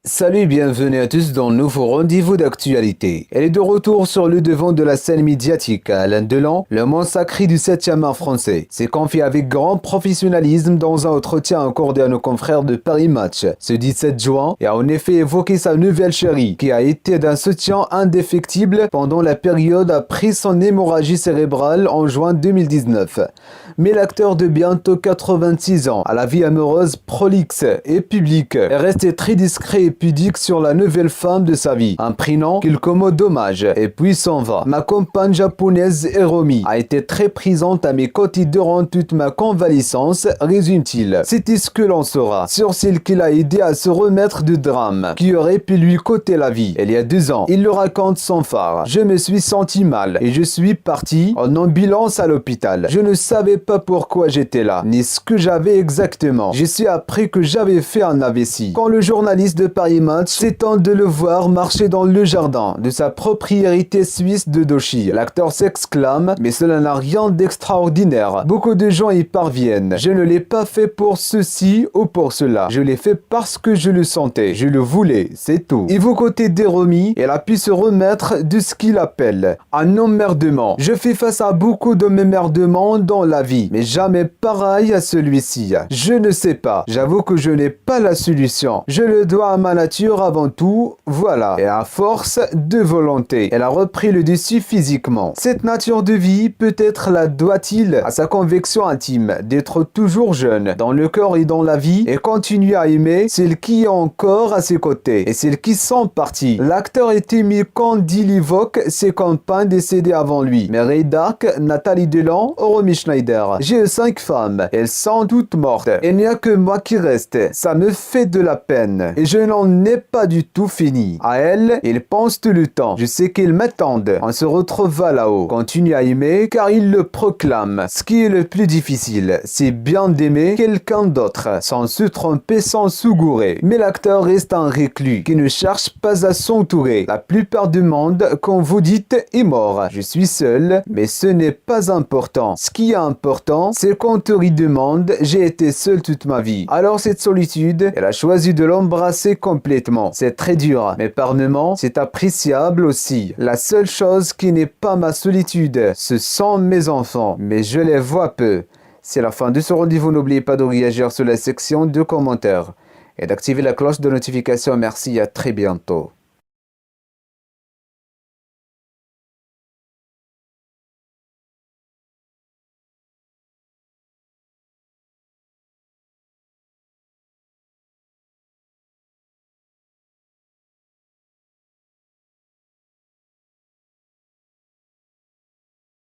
Salut, bienvenue à tous dans le nouveau rendez-vous d'actualité. Elle est de retour sur le devant de la scène médiatique. Alain Delon, le massacré du 7e art français, s'est confié avec grand professionnalisme dans un entretien accordé à nos confrères de Paris Match ce 17 juin et a en effet évoqué sa nouvelle chérie qui a été d'un soutien indéfectible pendant la période après son hémorragie cérébrale en juin 2019. Mais l'acteur de bientôt 86 ans, à la vie amoureuse prolixe et publique, est resté très discret et pudique sur la nouvelle femme de sa vie, un prénom qu'il commode d'hommage, et puis s'en va. Ma compagne japonaise Hiromi a été très présente à mes côtés durant toute ma convalescence, résume-t-il. C'était ce que l'on saura sur celle qu'il a aidé à se remettre du drame qui aurait pu lui coûter la vie. Il y a 2 ans, il le raconte sans phare. Je me suis senti mal et je suis parti en ambulance à l'hôpital. Je ne savais pas pourquoi j'étais là, ni ce que j'avais exactement. J'ai su après que j'avais fait un AVC. Quand le journaliste de Paris Match s'étonne de le voir marcher dans le jardin de sa propriété suisse de Dochy, l'acteur s'exclame « Mais cela n'a rien d'extraordinaire. Beaucoup de gens y parviennent. Je ne l'ai pas fait pour ceci ou pour cela. Je l'ai fait parce que je le sentais. Je le voulais, c'est tout. » Et vous côté d'Hiromi, elle a pu se remettre de ce qu'il appelle un emmerdement. Je fais face à beaucoup d'emmerdements dans la vie, mais jamais pareil à celui-ci. Je ne sais pas. J'avoue que je n'ai pas la solution. Je le dois à ma nature avant tout, voilà. Et à force de volonté, elle a repris le dessus physiquement. Cette nature de vie, peut-être la doit-il à sa conviction intime d'être toujours jeune, dans le corps et dans la vie, et continuer à aimer celles qui est encore à ses côtés, et celles qui sont parties. L'acteur est ému quand il évoque ses compagnes décédées avant lui. Mireille Darc, Nathalie Delon, Romy Schneider. J'ai 5 femmes, elles sont toutes mortes. Il n'y a que moi qui reste. Ça me fait de la peine. Et je n'en ai pas du tout fini. À elle, ils pensent tout le temps. Je sais qu'ils m'attendent. On se retrouvera là-haut. Continue à aimer car ils le proclament. Ce qui est le plus difficile, c'est bien d'aimer quelqu'un d'autre, sans se tromper, sans se gourer. Mais l'acteur reste un reclus qui ne cherche pas à s'entourer. La plupart du monde, quand vous dites est mort. Je suis seul, mais ce n'est pas important. Ce qui est important, c'est quand on te demande j'ai été seul toute ma vie. Alors cette solitude, elle a choisi de l'embrasser complètement. C'est très dur, mais par moments, c'est appréciable aussi. La seule chose qui n'est pas ma solitude, ce sont mes enfants, mais je les vois peu. C'est la fin de ce rendez-vous. N'oubliez pas de réagir sur la section de commentaires et d'activer la cloche de notification. Merci, à très bientôt.